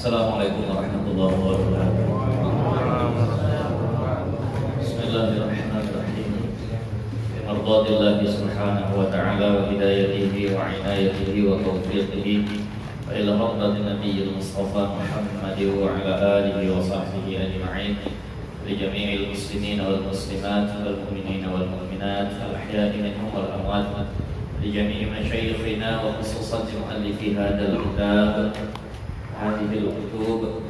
Assalamualaikum warahmatullahi wabarakatuh. Bismillahirrahmanirrahim. Bimardatillahi subhanahu wa ta'ala wa hidayatihi wa inayatihi wa taufiqihi wa ila maqdati nabiyil mustafa Muhammadi wa ala alihi wa sahbihi ajma'in li jami'il muslimin wal muslimat wal mu'minin wal mu'minat al ahya'i minhum wal amwat li jami'i masyayikhina wa khususan mu'allifi hadal kitab هذه الكتب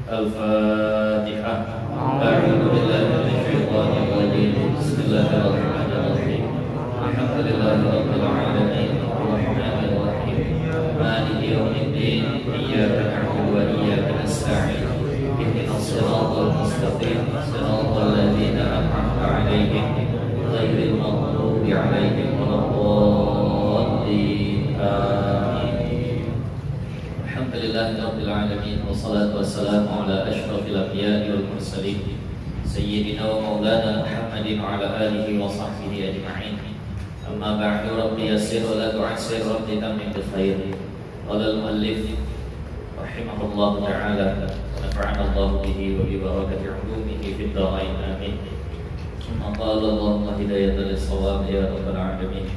الفاتحة. أعوذ بالله من الشيطان الرجيم. بسم الله الرحمن الرحيم. الحمد لله رب العالمين الرحمن الرحيم مالك يوم الدين إياك نعبد وإياك نستعين اهدنا الصراط المستقيم صراط الذين أنعمت عليهم غير المغضوب عليهم ولا الضالين. Alhamdulillahirabbil alamin wassalatu wassalamu ala asyrafil anbiya'i wal mursalin sayyidina wa maulana Muhammadin wa ala alihi wa sahbihi ajma'in. Amma ba'du, rabbi yassir wa la tu'assir, rabbi tamim bil khair. Qala al-muallif rahimahullahu ta'ala wa nafa'ana Allahu bihi wa bi barakati 'ulumihi fid dharain amin. Thumma qala Allahu hidayatan lis-shawab ya rabbal alamin.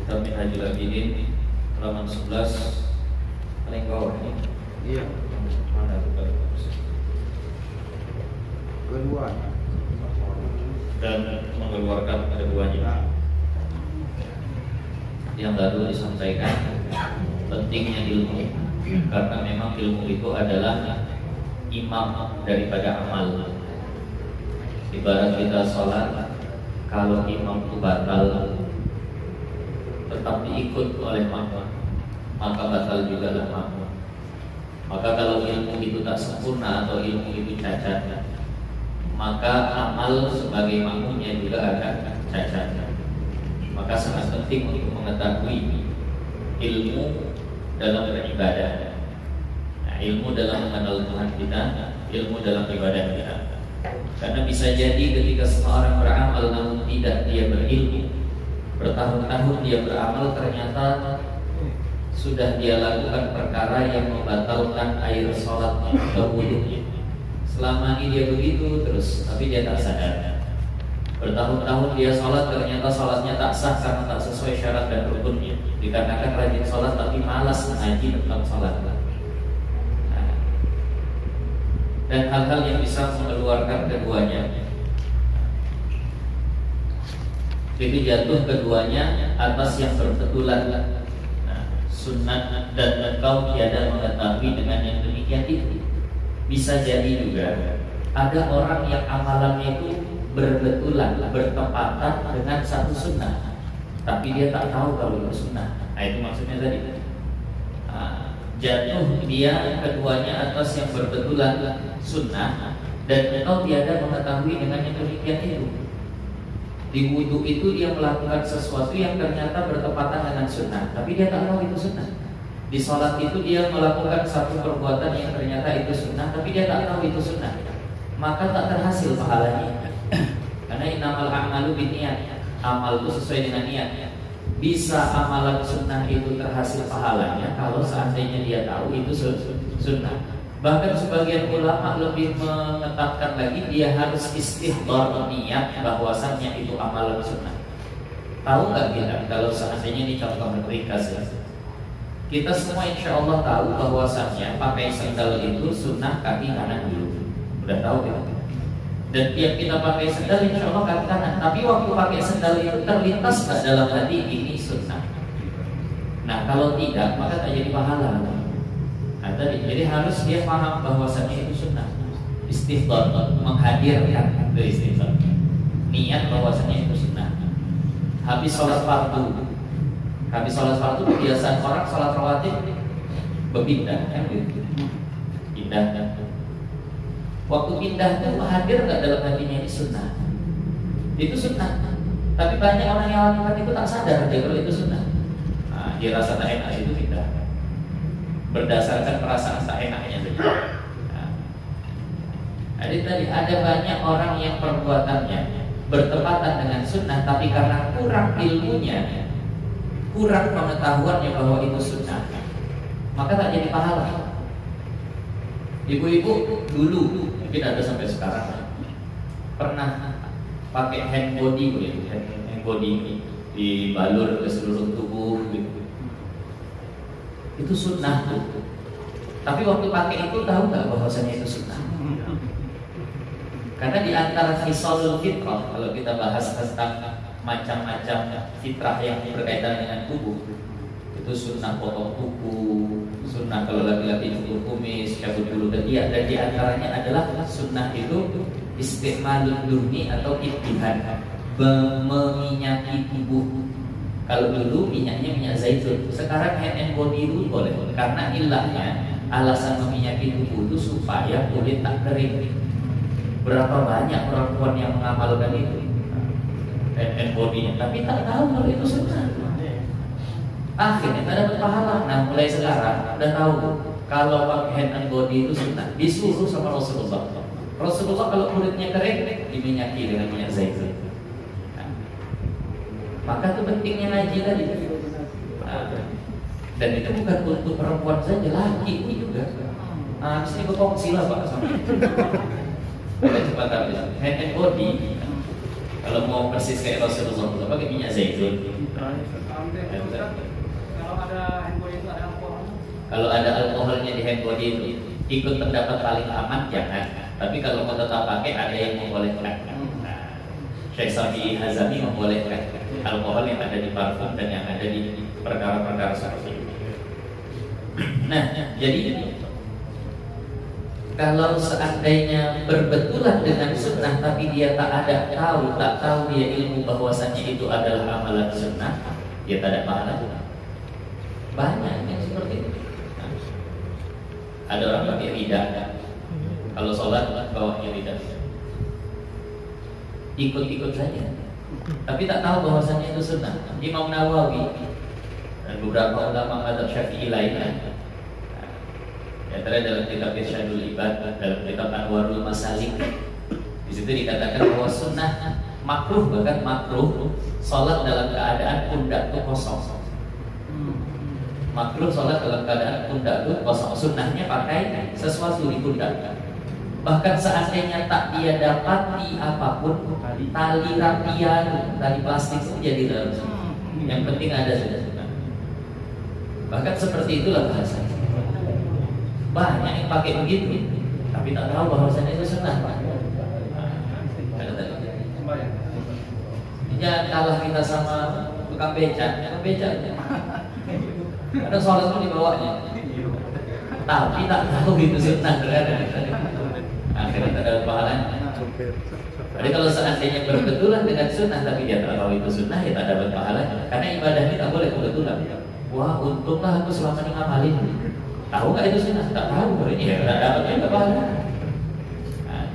Kitab Minhajul Abidin halaman 11 paling bawah ini. Iya. Mana tuh paling bagus? Kedua. Dan mengeluarkan keduanya. Yang baru disampaikan pentingnya ilmu, karena memang ilmu itu adalah imam daripada amal. Ibarat kita sholat, kalau imam itu batal tetap diikut oleh makmum, maka batal juga lah makmum. Maka kalau ilmu itu tak sempurna atau ilmu itu cacat, maka amal sebagai makmumnya juga akan cacat. Maka sangat penting untuk mengetahui ilmu dalam beribadah. Nah, ilmu dalam mengenal Tuhan kita, ilmu dalam ibadah kita. Karena bisa jadi ketika seseorang beramal namun tidak dia berilmu, bertahun-tahun dia beramal, ternyata sudah dia lakukan perkara yang membatalkan air sholatnya atau wudhunya. Selama ini dia begitu terus, tapi dia tak sadar. Bertahun-tahun dia sholat, ternyata sholatnya tak sah karena tak sesuai syarat dan rukunnya. Dikarenakan rajin sholat tapi malas mengaji tentang sholat. Nah, dan hal-hal yang bisa mengeluarkan keduanya, itu jatuh keduanya atas yang berbetulan sunnah, dan engkau tiada mengetahui dengan yang demikian itu. Bisa jadi juga ada orang yang amalannya itu berbetulan, bertepatan dengan satu sunnah, tapi dia tak tahu kalau itu sunnah. Nah, itu maksudnya tadi. Jatuh dia keduanya atas yang berbetulan sunnah, dan engkau tiada mengetahui dengan yang demikian itu. Di wudhu itu dia melakukan sesuatu yang ternyata bertepatan dengan sunnah, tapi dia tak tahu itu sunnah. Di sholat itu dia melakukan satu perbuatan yang ternyata itu sunnah, tapi dia tak tahu itu sunnah. Maka tak terhasil pahalanya. Karena innamal a'malu binniyat, amal itu sesuai dengan niat. Bisa amalan sunnah itu terhasil pahalanya kalau seandainya dia tahu itu sunnah. Bahkan sebagian ulama lebih menetapkan lagi, dia harus istihdar niat bahwasannya itu amalan sunnah. Tahu nggak kita kalau seandainya ini contoh ringkas ya? Kita semua insya Allah tahu bahwasannya pakai sandal itu sunnah kaki kanan dulu. Udah tahu ya? Dan tiap kita pakai sandal insya Allah kaki kanan. Tapi waktu pakai sandal itu terlintas nggak dalam hati ini sunnah? Nah kalau tidak, maka tak jadi pahala. Jadi harus dia paham bahwasannya itu sunnah. Istihdar, menghadirkan dari istihdar, niat bahwasannya itu sunnah. Habis sholat fardu, kebiasaan orang sholat rawatib berpindah, kan gitu. Pindah. Waktu pindah itu hadir nggak dalam hatinya ini sunnah? Itu sunnah. Tapi banyak orang yang lakukan itu tak sadar dia kalau itu sunnah. Nah, dia rasa tak enak itu pindah. Berdasarkan perasaan tak enaknya saja. Jadi tadi ada banyak orang yang perbuatannya bertepatan dengan sunnah, tapi karena kurang ilmunya, kurang pengetahuannya bahwa itu sunnah, maka tak jadi pahala. Ibu-ibu dulu mungkin ada sampai sekarang pernah pakai hand body, hand body dibalur ke seluruh tubuh gitu. Itu sunnah tuh. Tapi waktu pakai itu tahu nggak bahwasanya itu sunnah? Karena di antara khisalul fitrah, kalau kita bahas tentang macam-macam fitrah yang berkaitan dengan tubuh, itu sunnah potong kuku, sunnah kalau laki-laki cukur kumis, cabut bulu ketiak, dan di antaranya adalah sunnah itu istimalul durni atau ibtihan, meminyaki tubuh. Kalau dulu minyaknya minyak zaitun, sekarang hand and body itu boleh, karena ilahnya alasan meminyaki tubuh itu supaya kulit tak kering. Berapa banyak perempuan yang mengamalkan itu hand and body-nya, tapi tak tahu kalau itu sunnah. Akhirnya tak dapat pahala. Nah mulai sekarang udah tahu kalau pakai hand and body itu sunnah. Disuruh sama Rasulullah. Rasulullah kalau kulitnya kering diminyaki dengan minyak zaitun. Nah, maka itu pentingnya ngaji tadi. Dan itu bukan untuk perempuan saja, laki itu juga. Di sini berkongsi lah Pak sama. Cepat habis. Hand and body kalau mau persis kayak Rasulullah pakai minyak zaitun. Kalau ada alkoholnya di hand body itu ikut pendapat paling aman jangan. Tapi kalau mau tetap pakai ada yang membolehkan. Syekh Syafi'i Hazami membolehkan alkohol yang ada di parfum dan yang ada di perkara-perkara seperti itu. Nah, jadi kalau seandainya berbetulan dengan sunnah tapi dia tak tahu dia ilmu bahwasannya itu adalah amalan sunnah, dia tak ada pahala. Banyak yang seperti itu. Nah, ada orang pakai lidah, kalau sholat bawahnya lidah, ikut-ikut saja, tapi tak tahu bahwasannya itu sunnah. Imam Nawawi dan beberapa ulama mazhab Syafi'i lainnya, antara dalam kitab Irsyadul Ibad, dalam kitab Anwarul Masalik, di situ dikatakan bahwa sunnah makruh, bahkan makruh sholat dalam keadaan pundak itu kosong. Makruh sholat dalam keadaan pundak itu kosong. Sunnahnya pakai sesuatu di pundak. Bahkan seandainya tak dia dapati apapun, tali rapian, tali plastik itu jadi dalam sunnah. Yang penting ada sudah sunnah. Bahkan seperti itulah bahasanya. Banyak yang pakai begitu, tapi tak tahu bahwasanya itu sunnah. Jangan kalah kita sama tukang becak aja. Ada sholat itu dibawanya, tapi tak tahu itu sunnah. Akhirnya tak ada pahalanya. Jadi kalau seandainya berbetulan dengan sunnah tapi dia tak tahu itu sunnah, ya tak dapat pahalanya. Karena ibadah ini tak boleh kebetulan. Wah, untunglah aku selama ini ngamalin. Tahu nggak itu sunnah? Tak tahu, ya tak dapat juga pahala. Nah,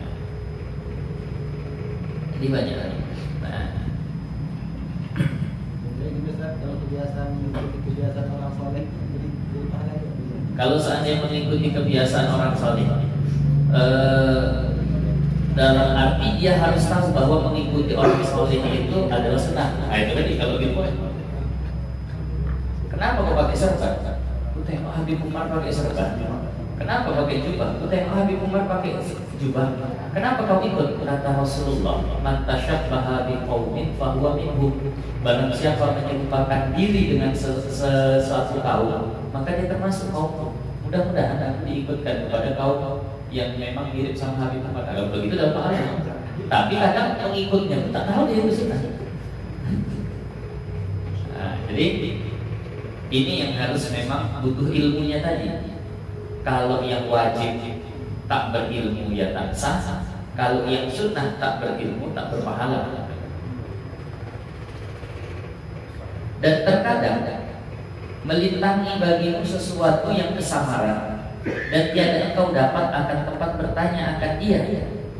ini banyak lagi. Nah, kalau kebiasaan orang soleh jadi pahala. Kalau seandainya mengikuti kebiasaan orang soleh, dalam arti dia harus tahu bahwa mengikuti orang soleh itu adalah sunnah. Nah itu tadi kalau gitu. Kenapa kau pakai serban? Ku tengok Habib Umar pakai serban. Kenapa pakai jubah? Ku tengok Habib Umar pakai jubah. Kenapa kau ikut? Kata Rasulullah, "Man tashabbaha biqaumin fahuwa minhum." Barang siapa menyerupakan diri dengan sesuatu kaum, maka dia termasuk kaum. Mudah-mudahan aku diikutkan kepada kaum yang memang mirip sama Habib Umar. Kalau begitu dapat pahala. Tapi kadang pengikutnya tak tahu dia itu sunnah. Nah, jadi ini yang harus memang butuh ilmunya tadi. Kalau yang wajib tak berilmu ya tak sah. Kalau yang sunnah tak berilmu tak berpahala. Dan terkadang melintangi bagimu sesuatu yang kesamaran dan tiada engkau dapat akan tempat bertanya akan dia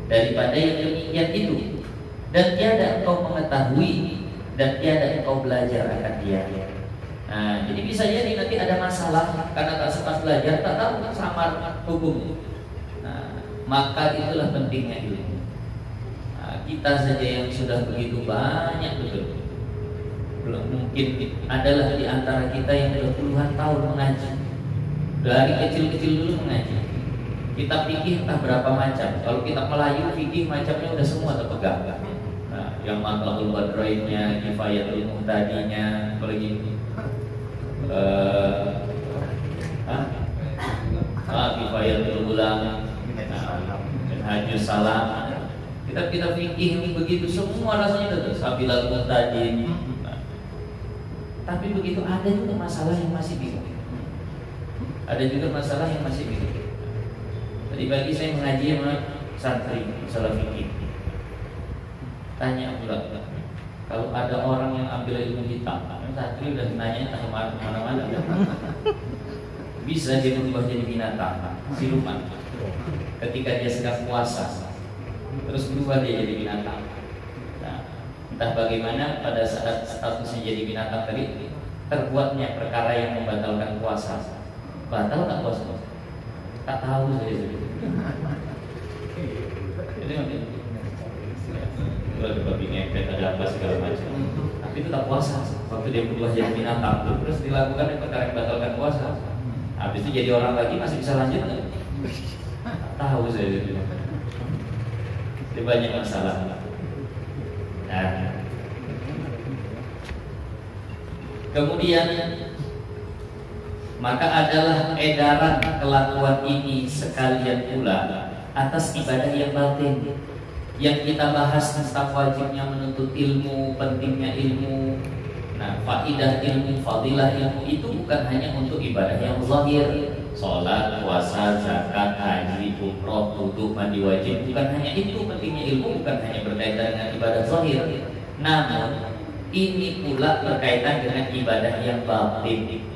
daripada yang demikian itu, dan tiada engkau mengetahui dan tiada engkau belajar akan dia. Nah, jadi bisa jadi nanti ada masalah karena tak sempat belajar, tak tahu samar hukum. Nah, maka itulah pentingnya ilmu. Nah, kita saja yang sudah begitu banyak betul, belum mungkin adalah di antara kita yang sudah puluhan tahun mengaji, dari kecil-kecil dulu mengaji. Kita fikih entah berapa macam. Kalau kita Melayu fikih macamnya udah semua terpegang. Nah, yang Matlabul Badrainnya, Kifayatul Muhtadinya, apalagi Kifayatul Ulam, Hajjus Salam. Kita fikih ini begitu semua rasanya itu Sabilal Muhtadin. Tapi begitu ada juga masalah yang masih bingung. Ada juga masalah yang masih bingung. Tadi pagi saya mengaji sama santri masalah fikih. Tanya pula, kalau ada orang yang ambil ilmu hitam, santri udah nanya entah mana-mana. Bisa dia berubah jadi binatang, siluman. Ketika dia sedang puasa, terus berubah dia jadi binatang. Nah, entah bagaimana pada saat statusnya jadi binatang tadi terbuatnya perkara yang membatalkan puasa. Batal tak puasa? Tak tahu saya sendiri. Jadi mungkin ada babi ngepet, ada apa segala macam. Tapi itu tak puasa. Waktu dia berubah jadi binatang, terus dilakukan perkara yang membatalkan puasa. Habis itu jadi orang lagi masih bisa lanjut nggak? Tahu saya sendiri. Itu banyak masalah. Nah, kemudian maka adalah edaran kelakuan ini sekalian pula atas ibadah yang batin. Yang kita bahas tentang wajibnya menuntut ilmu, pentingnya ilmu. Nah, faidah ilmu, fadilah ilmu itu bukan hanya untuk ibadah yang zahir, sholat, puasa, zakat, haji, umroh, wudhu, mandi wajib. Bukan hanya itu pentingnya ilmu, bukan hanya berkaitan dengan ibadah zahir. Namun ini pula berkaitan dengan ibadah yang batin.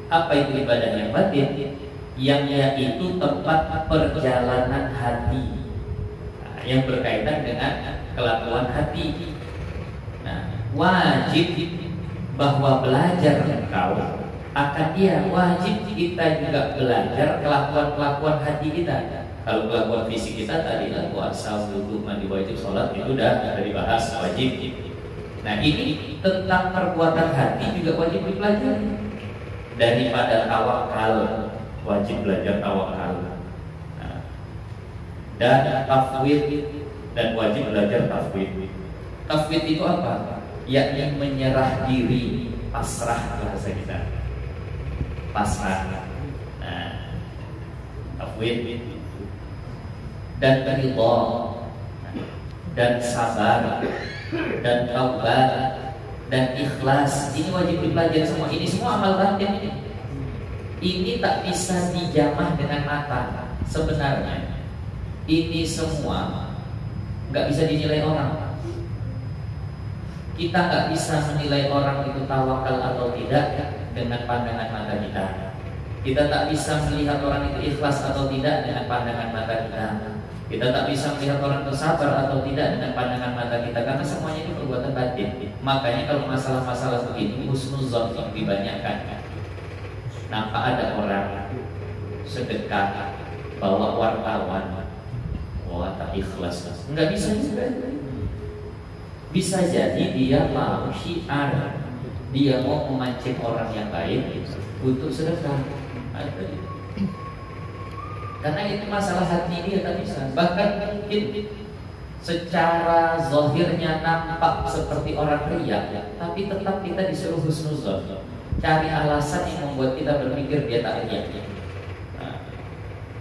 Apa itu ibadah yang batin? Yang yaitu tempat perjalanan hati, yang berkaitan dengan kelakuan hati. Nah, wajib bahwa belajar engkau akan dia wajib kita juga belajar kelakuan hati kita. Kalau kelakuan fisik kita tadi lah puasa, wudhu, mandi wajib, sholat itu udah dibahas wajib. Nah, ini tentang perbuatan hati juga wajib dipelajari. Daripada tawakal, wajib belajar tawakal. Nah, dan tafwid, dan wajib belajar tafwid. Tafwid itu apa? Yakni menyerah diri, pasrah bahasa kita. Pasrah. Nah, tafwid dan ridha dan sabar dan taubat dan ikhlas, ini wajib dipelajari semua. Ini semua amal batin ini. Ini tak bisa dijamah dengan mata. Sebenarnya ini semua nggak bisa dinilai orang. Kita nggak bisa menilai orang itu tawakal atau tidak dengan pandangan mata kita. Kita tak bisa melihat orang itu ikhlas atau tidak dengan pandangan mata kita. Kita tak bisa melihat orang itu sabar atau tidak dengan pandangan mata kita, karena semuanya itu perbuatan batin. Makanya kalau masalah-masalah begini husnuzon yang dibanyakan. Nampak ada orang sedekah bawa wartawan, wah tak ikhlas, nggak bisa juga. Bisa jadi dia mau syiar, dia mau memancing orang yang baik untuk sedekah. Karena itu masalah hati dia tak bisa. Bahkan mungkin secara zahirnya nampak seperti orang riya, tapi tetap kita disuruh husnuzon. Cari alasan yang membuat kita berpikir dia tak riya. Nah,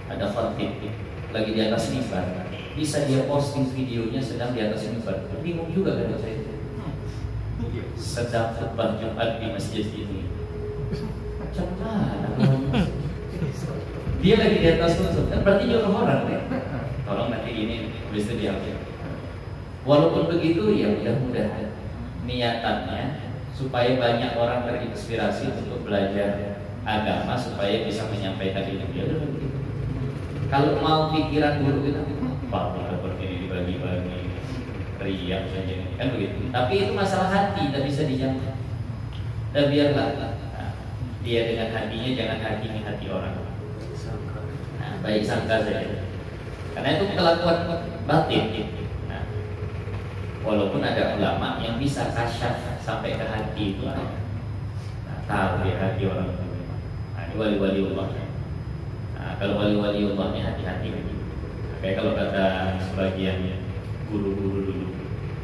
ada khatib lagi di atas mimbar, bisa dia posting videonya sedang di atas mimbar. Bingung juga kan saya. Sedang khutbah Jumat di masjid ini. Macam mana? Dia lagi di atas khusus, kan berarti nyuruh orang deh. Tolong nanti ini tulis itu dihapus. Walaupun begitu ya mudah-mudahan niatannya supaya banyak orang terinspirasi untuk belajar agama supaya bisa menyampaikan ilmu. Ya udah begitu. Kalau mau pikiran buruk kita, seperti ini dibagi-bagi, teriak saja, kan begitu. Tapi itu masalah hati, tidak bisa dijangkau. Dan biarlah dia dengan hatinya, jangan hakimi hati orang. Baik sangka saja. Karena itu kelakuan batin. Nah, walaupun ada ulama yang bisa kasyaf sampai ke hati itu, nah, tahu ya hati orang itu. Nah, ini wali-wali Allah. Nah, kalau wali-waliullahnya hati-hati. Kayak kalau kata sebagian guru-guru dulu,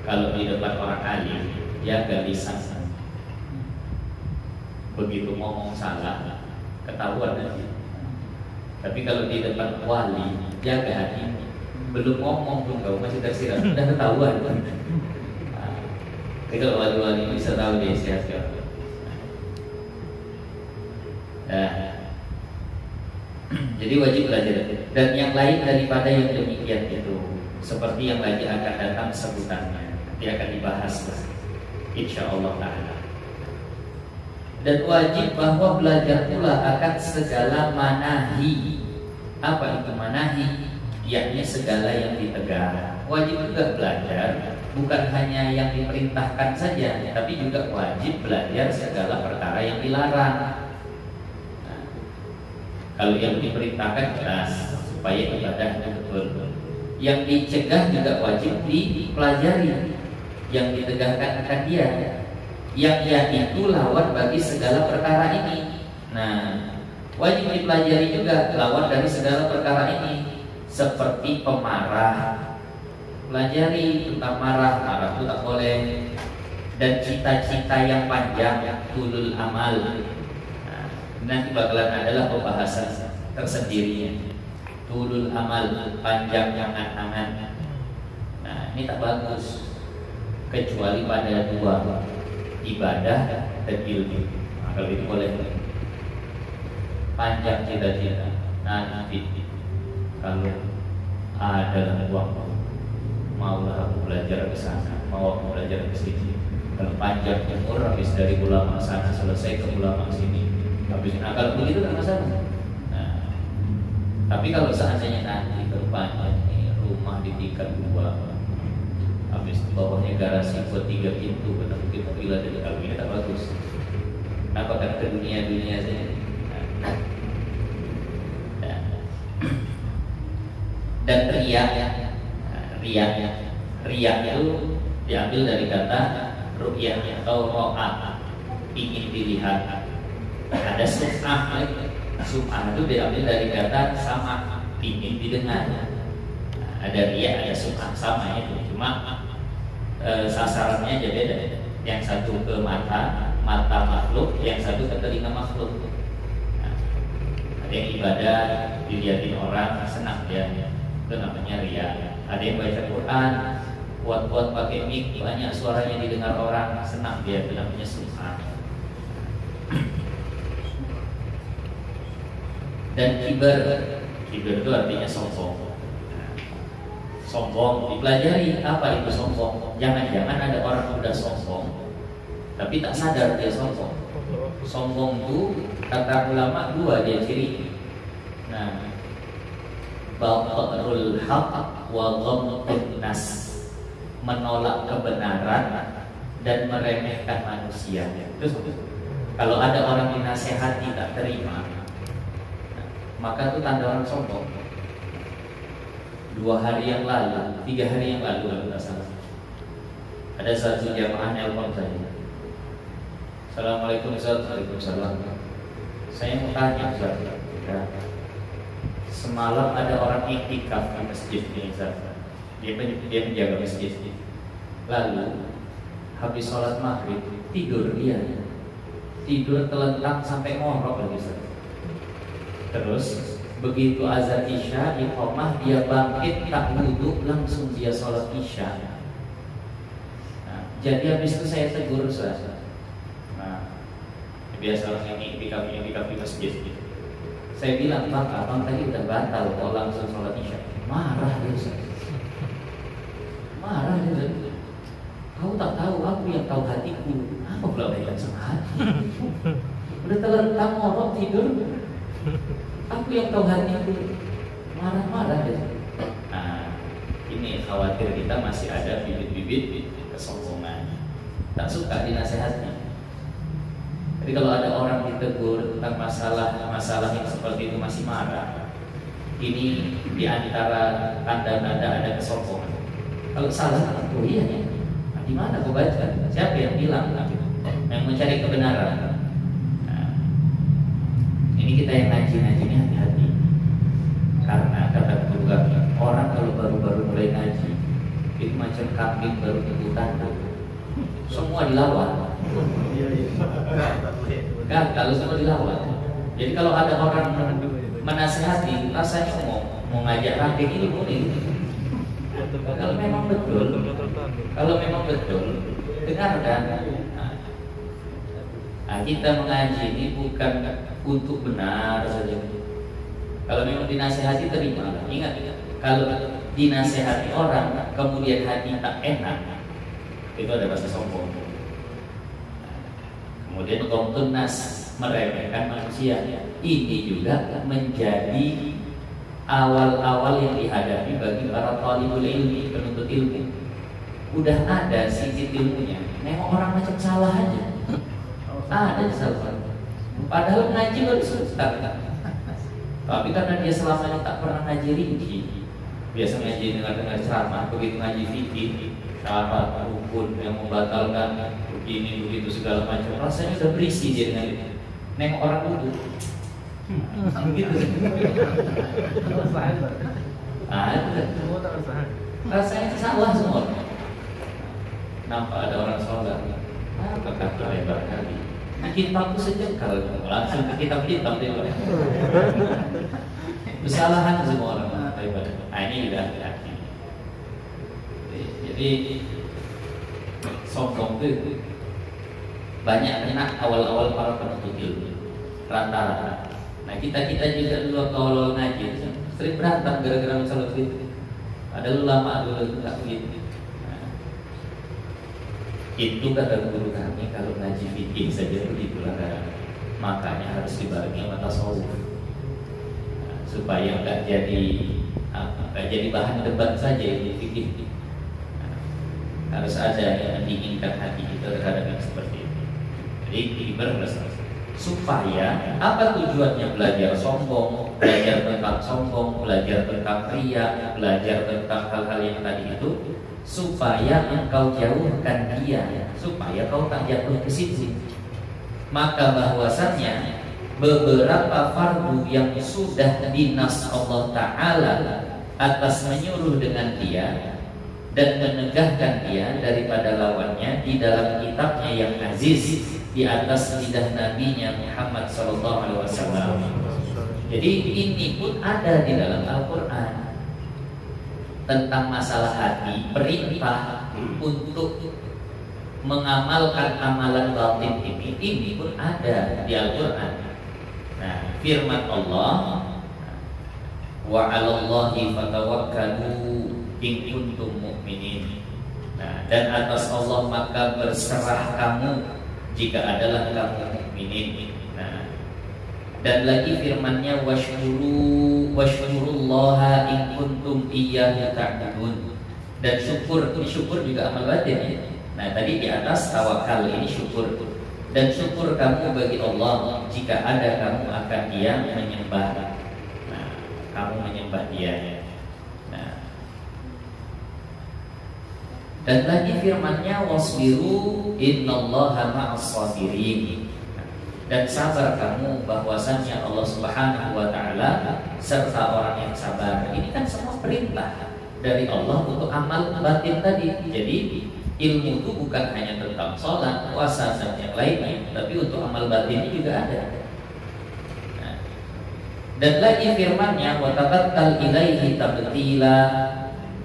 kalau di depan orang alim jaga lisan. Begitu ngomong salah ketahuan aja. Tapi kalau di depan wali jaga hati. Belum ngomong pun kau masih tersirat, udah ketahuan. Jadi kalau wali-wali bisa tahu dia siapa. Jadi wajib belajar. Dan yang lain daripada yang demikian itu, seperti yang lagi akan datang sebutannya, dia akan dibahas, insyaallah ta'ala. Dan wajib bahwa belajar pula akan segala manahi. Apa itu manahi? Yakni segala yang ditegah. Wajib juga belajar, bukan hanya yang diperintahkan saja, tapi juga wajib belajar segala perkara yang dilarang. Kalau yang diperintahkan jelas supaya ibadah betul. Yang dicegah juga wajib dipelajari. Yang ditegakkan akan dia. Yang itu lawan bagi segala perkara ini. Nah, wajib dipelajari juga lawan dari segala perkara ini. Seperti pemarah. Pelajari tentang marah itu tak boleh. Dan cita-cita yang panjang, tulul amal. Nanti bakalan adalah pembahasan tersendirinya. Tulul amal, panjang angan-angan. Nah, ini tak bagus kecuali pada dua, ibadah dan ilmu. Nah, kalau itu boleh. Panjang cita-cita. Nah, nanti kalau ada uang, maulah aku belajar ke sana, mau aku belajar ke sini. Kalau panjang umur, habis dari ulama sana selesai ke ulama sini. Habis kalau begitu kan masalah. Nah, tapi kalau seandainya nanti berpanjang rumah di tingkat 2, habis bawahnya garasi buat 3 pintu, benar kita bila dari kalau ini tak bagus. Kenapa kan ke dunia saja? Dan riak itu diambil dari kata ru'yah atau ro'at, ingin dilihat. Ada sum'ah itu diambil dari kata sama, ingin didengar. Ada riya, ada sum'ah, sama itu. Cuma sasarannya aja beda. Yang satu ke mata makhluk, yang satu ke telinga makhluk. Ada yang ibadah dilihatin orang senang dia, itu namanya riya. Ada yang baca Quran kuat-kuat pakai mic, banyak suaranya didengar orang, senang dia, itu namanya sum'ah. Dan kibar itu artinya sombong. Sombong dipelajari, apa itu sombong? Jangan-jangan ada orang udah sombong tapi tak sadar dia sombong. Sombong itu kata ulama 2 dia ciri. Nah, batrul haq wa ghamtun nas, menolak kebenaran dan meremehkan manusia. Terus kalau ada orang dinasehati tak terima, maka itu tanda orang sombong. 2 hari yang lalu, 3 hari yang lalu kalau tidak salah, ada satu jamaah nelpon saya. Assalamualaikum Ustaz. Waalaikumsalam. Saya mau tanya Ustaz, ya, semalam ada orang iktikaf di masjid ini Ustaz. Dia menjaga masjid. Lalu habis sholat maghrib tidur dia. Tidur telentang sampai ngorok lagi Ustaz. Terus begitu azan isya iqamah, dia bangkit tak wudhu, langsung dia sholat isya. Nah, jadi habis itu saya tegur Ustaz. Nah, biasa orang yang iktikaf di masjid. Saya bilang, Pak, abang tadi udah batal kok langsung sholat isya. Marah dia Ustaz. Marah dia Ustaz. Kau tak tahu, aku yang tahu hatiku. Apa pula baikkan sama hati? Udah telentang ngorok tidur, aku yang tahu hatiku. Marah-marah ya. Nah, ini khawatir kita masih ada bibit-bibit kesombongan, tak suka dinasehati. Jadi kalau ada orang ditegur tentang masalah yang seperti itu masih marah, ini diantara tanda-tanda ada kesombongan. Kalau salah, oh iya ya, di mana kau baca? Siapa yang bilang? Yang mencari kebenaran. Nah, ini kita yang ngaji ini hati-hati. Karena kata guru kami, orang kalau baru-baru mulai ngaji itu macam kambing baru tumbuh tanduk, semua dilawan. Kalau semua dilawan. Jadi kalau ada orang menasihati, rasanya mau ngajak ranting ini boleh. Kalau memang betul, dengarkan. Nah, kita mengaji ini bukan untuk benar saja. Kalau memang dinasihati terima. Ingat, kalau dinasihati orang kemudian hati tak enak, itu ada rasa sombong. Kemudian komtunas meremehkan manusia. Ini juga menjadi awal-awal yang dihadapi bagi para talibul ilmi, penuntut ilmu. Udah ada sisi ilmunya, nengok orang macam salah aja. Ada salah. Padahal ngaji baru susah. Tapi karena dia selama ini tak pernah ngaji rinci, biasa ngaji dengar ceramah, begitu ngaji fikih, syarat, rukun yang membatalkan begini begitu segala macam, rasanya udah berisi dia dengan itu. Nengok orang wudhu, gitu. Rasanya salah semua. Nampak ada orang sholat, kata lebar kali. Kitabku sejengkal, langsung ke kitab hitam dia. Kesalahan semua orang. Nah, ini udah hati-hati. Jadi sombong itu banyak kena awal-awal para penuntut ilmu, rata-rata. Nah, kita juga dulu awal-awal ngaji sering berantem gara-gara masalah itu. Ada ulama dulu nggak begitu. Itu kata guru kami, kalau ngaji fikih saja begitulah kan. Makanya harus dibarengi sama tasawuf, supaya nggak jadi bahan debat saja di fikih. Harus ada yang menginginkan hati kita terhadap yang seperti itu. Jadi berprestasi. Supaya apa tujuannya belajar sombong, belajar tentang sombong, belajar tentang riya, belajar tentang hal-hal yang tadi itu, supaya engkau jauhkan dia, supaya kau tak jatuh ke situ. Maka bahwasannya beberapa fardu yang sudah dinas Allah Ta'ala atas menyuruh dengan dia dan menegahkan dia daripada lawannya di dalam kitabnya yang aziz, di atas lidah nabinya Muhammad SAW. Jadi ini pun ada di dalam Al-Quran. Tentang masalah hati, perintah untuk mengamalkan amalan batin ini pun ada di Al-Quran. Nah, firman Allah, wa 'alallahi fatawakkalu in kuntum mu'minin. Nah, dan atas Allah maka berserah kamu jika adalah kamu mukminin. Nah, dan lagi firman-Nya washkurullaha in kuntum iyyahu ta'budun. Dan syukur juga amal batin ya. Nah, tadi di atas tawakal ini syukur. Dan syukur kamu bagi Allah jika ada kamu akan Dia menyembah. Nah, kamu menyembah Dia. Nah, dan lagi firman-Nya wasbiru innallaha ma'as sabirin. Dan sabar kamu bahwasannya Allah Subhanahu wa Ta'ala serta orang yang sabar. Ini kan semua perintah dari Allah untuk amal batin tadi. Jadi ilmu itu bukan hanya tentang sholat, puasa dan yang lainnya, tapi untuk amal batin juga ada. Nah, dan lagi firman-Nya wa tabattal ilaihi tabtila,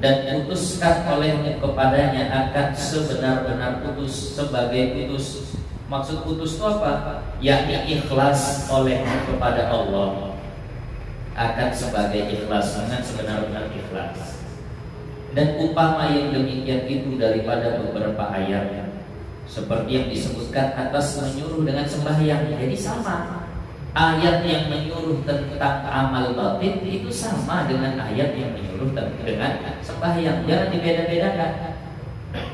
dan putuskan olehmu kepadanya akan sebenar-benar putus, sebagai putus. Maksud putus itu apa? Yakni ikhlas olehmu kepada Allah, akan sebagai ikhlas, dengan sebenar-benar ikhlas. Dan upama yang demikian itu daripada beberapa ayat seperti yang disebutkan atas menyuruh dengan sembahyang. Jadi sama, ayat yang menyuruh tentang amal batin itu sama dengan ayat yang menyuruh dengan sembahyang. Jangan dibeda-bedakan.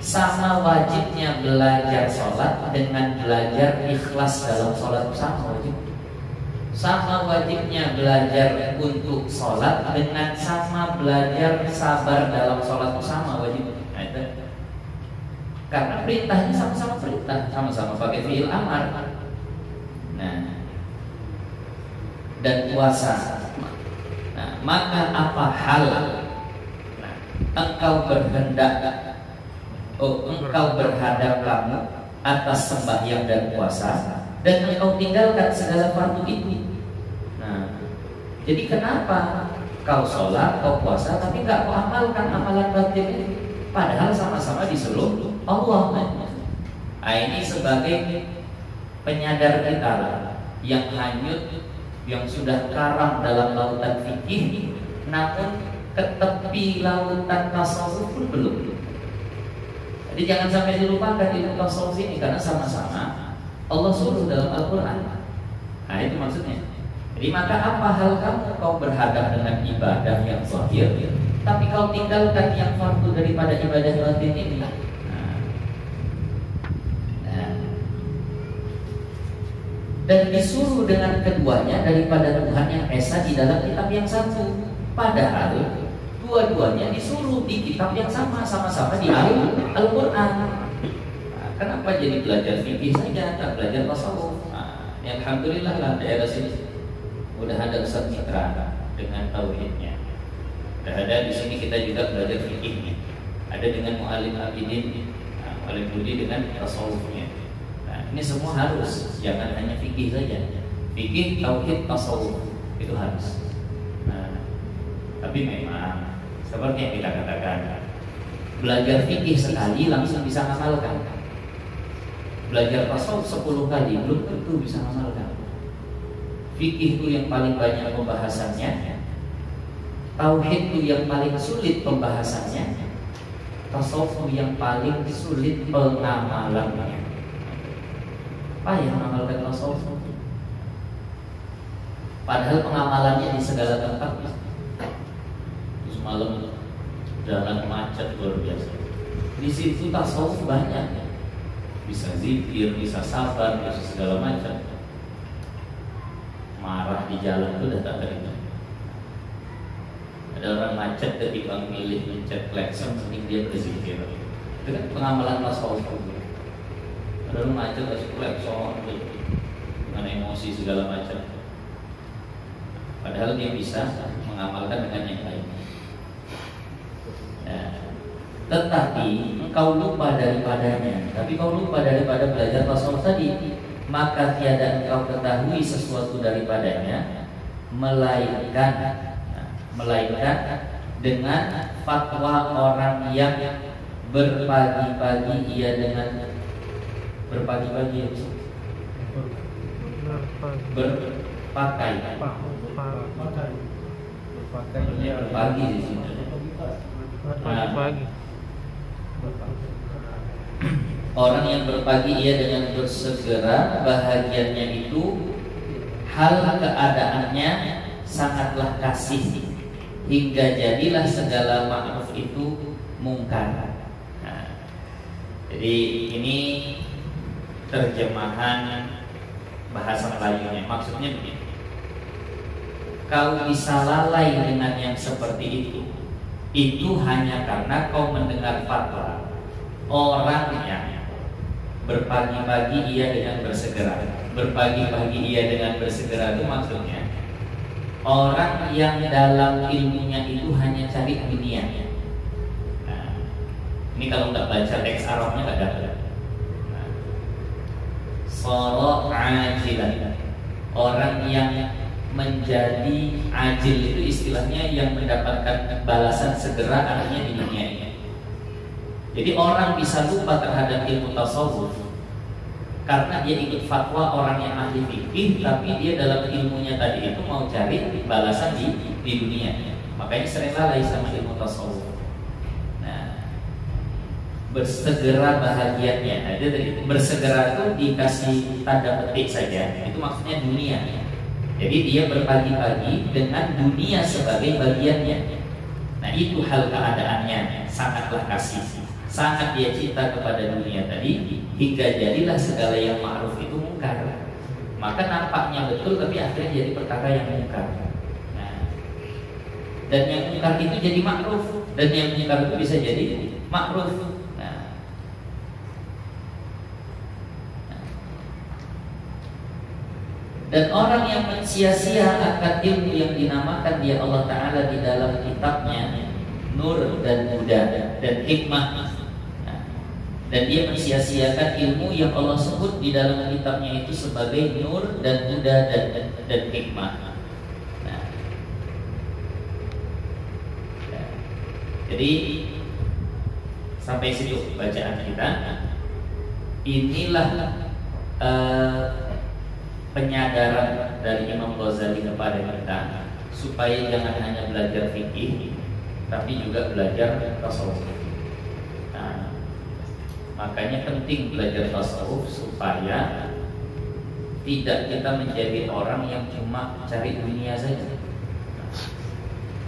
Sama wajibnya belajar sholat dengan belajar ikhlas dalam sholat, sama wajib. Sama wajibnya belajar untuk sholat dengan sama belajar sabar dalam sholat, sama wajib. Nah, itu. Karena perintahnya sama-sama perintah, sama-sama pakai fi'il amar. Nah, dan puasa. Nah, maka apa hal engkau berhendak, engkau berhadap kamu atas sembahyang dan puasa, dan engkau tinggalkan segala fardu itu. Nah, jadi kenapa kau sholat, kau puasa, tapi nggak kau amalkan amalan batin itu? Padahal sama-sama disuruh Allah. Nah, ini sebagai penyadar kita yang hanyut, yang sudah karam dalam lautan fikih, namun ke tepi lautan tasawuf pun belum. Jadi jangan sampai dilupakan ilmu tasawuf ini, karena sama-sama Allah suruh dalam Al-Quran. Nah, itu maksudnya. Jadi maka apa hal kamu kau berhadap dengan ibadah yang zahir, tapi kau tinggalkan yang fardu daripada ibadah batin ini? Dan disuruh dengan keduanya daripada Tuhan yang esa di dalam kitab yang satu. Padahal dua-duanya disuruh di kitab yang sama, sama-sama di Al-Quran. Nah, kenapa jadi belajar fikih saja, tak belajar tasawuf? Nah, alhamdulillah lah daerah sini udah ada Ustaz Mitra dengan tauhidnya. Udah ada di sini kita juga belajar fikihnya. Ada dengan Mu'alim Abidin, Mu'alim Budi dengan tasawufnya. Ini semua harus, jangan hanya fikih saja. Fikih, tauhid, tasawuf itu harus. Nah, tapi memang seperti yang kita katakan, belajar fikih sekali langsung bisa ngamalkan. Belajar tasawuf 10 kali belum tentu bisa ngamalkan. Fikih itu yang paling banyak pembahasannya, tauhid itu yang paling sulit pembahasannya, tasawuf yang paling sulit pengamalannya. Payah mengamalkan tasawuf. Padahal pengamalannya di segala tempat. Semalam jalan macet luar biasa. Di situ tasawuf banyak. Bisa zikir, bisa sabar, bisa segala macam. Marah di jalan itu udah tak terima. Ada orang macet ketika memilih mencet klakson, mending dia berzikir. Itu kan pengamalan tasawuf. Ada orang macet harus klakson dengan emosi segala macam. Padahal dia bisa mengamalkan dengan yang lain. Nah, tetapi engkau lupa daripadanya. Tapi kau lupa daripada belajar tasawuf tadi, maka tiada engkau ketahui sesuatu daripadanya melainkan dengan fatwa orang yang berpagi-pagi ia dengan berpagi-pagi berpakaian berpagi di sini. Orang yang berpagi ia dengan bersegera, bahagiannya itu hal keadaannya sangatlah kasih, hingga jadilah segala ma'ruf itu mungkar. Nah, jadi ini terjemahan bahasa Melayunya. Maksudnya begini, kau bisa lalai dengan yang seperti itu hanya karena kau mendengar fatwa orang yang berpagi-pagi ia dengan bersegera. Berpagi-pagi ia dengan bersegera itu maksudnya orang yang dalam ilmunya itu hanya cari dunia. Nah, ini kalau nggak baca teks Arabnya nggak dapat. Soro ajilan, orang yang menjadi ajil itu istilahnya yang mendapatkan balasan segera, artinya di dunia ini. Jadi orang bisa lupa terhadap ilmu tasawuf karena dia ikut fatwa orang yang ahli fikih, tapi dia dalam ilmunya tadi itu mau cari balasan di dunia. Makanya sering lalai sama ilmu tasawuf. Bersegera bahagiannya. Nah, jadi bersegera itu dikasih tanda petik saja. Itu maksudnya dunia. Jadi dia berpagi-pagi dengan dunia sebagai bagiannya. Nah, itu hal keadaannya, sangatlah kasih, sangat dia cinta kepada dunia tadi, hingga jadilah segala yang ma'ruf itu mungkar. Maka nampaknya betul, tapi akhirnya jadi perkara yang mungkar. Nah, dan yang mungkar itu jadi ma'ruf, dan yang mungkar itu bisa jadi ma'ruf. Dan orang yang sia-sia akan ilmu yang dinamakan dia Allah Ta'ala di dalam kitabnya, nur dan huda dan hikmah, dan dia mensia-siakan ilmu yang Allah sebut di dalam kitabnya itu sebagai nur dan huda dan hikmah. Jadi sampai situ bacaan kita. Inilah penyadaran dari Imam Ghazali kepada kita supaya jangan hanya belajar fikih, tapi juga belajar tasawuf. Nah, makanya penting belajar tasawuf supaya tidak kita menjadi orang yang cuma cari dunia saja.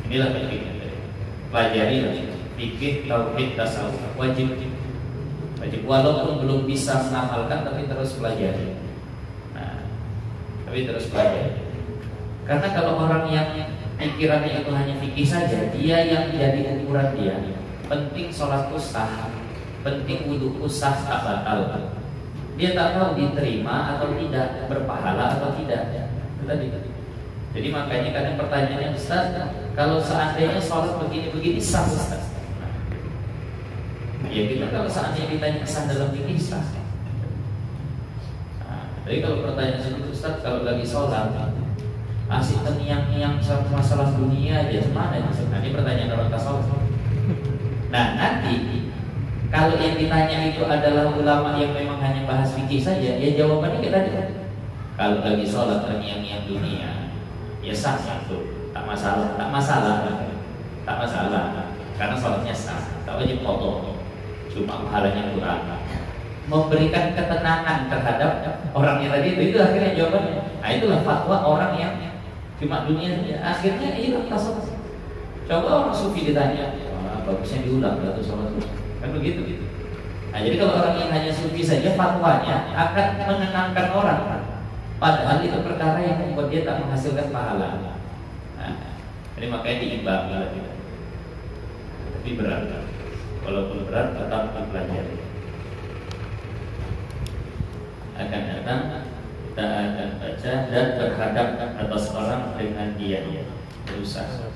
Inilah pentingnya. Pelajari fikih, tauhid, tasawuf wajib. Walaupun belum bisa mengamalkan, tapi terus pelajari. Tapi terus belajar. Karena kalau orang yang pikirannya itu hanya fikih saja, dia yang jadi ukuran dia. Penting sholatku sah, penting wuduku sah tak batal. Dia tak tahu diterima atau tidak, berpahala atau tidak. Tadi. Jadi makanya kadang pertanyaannya, Ustaz, kalau seandainya sholat begini-begini sah Ustaz? Ya kita kalau seandainya ditanya sah dalam fikih sah. Jadi kalau pertanyaan seperti Ustaz, kalau lagi sholat asik teniang-niang masalah dunia aja, mana itu? Nah, ini pertanyaan orang tasawuf. Nah nanti kalau yang ditanya itu adalah ulama yang memang hanya bahas fikih saja, ya jawabannya kita juga. Kalau lagi sholat teniang-niang dunia, ya sah itu, tak masalah, karena sholatnya sah, tak wajib qadha, cuma pahalanya kurang. Memberikan ketenangan terhadap orang yang tadi itu akhirnya jawabannya. Nah itulah fatwa orang yang cuma dunia saja. Akhirnya hilang tasawuf. Coba orang sufi ditanya, bagusnya diulang atau sholat kan begitu gitu. Nah jadi kalau orang yang hanya sufi saja fatwanya akan menenangkan orang, padahal itu perkara yang membuat dia tak menghasilkan pahala. Nah, jadi makanya diimbangi lagi. Tapi berat, walaupun berat tetap dipelajari. Akan datang, kita akan baca dan berhadap atas orang dengan dia berusaha.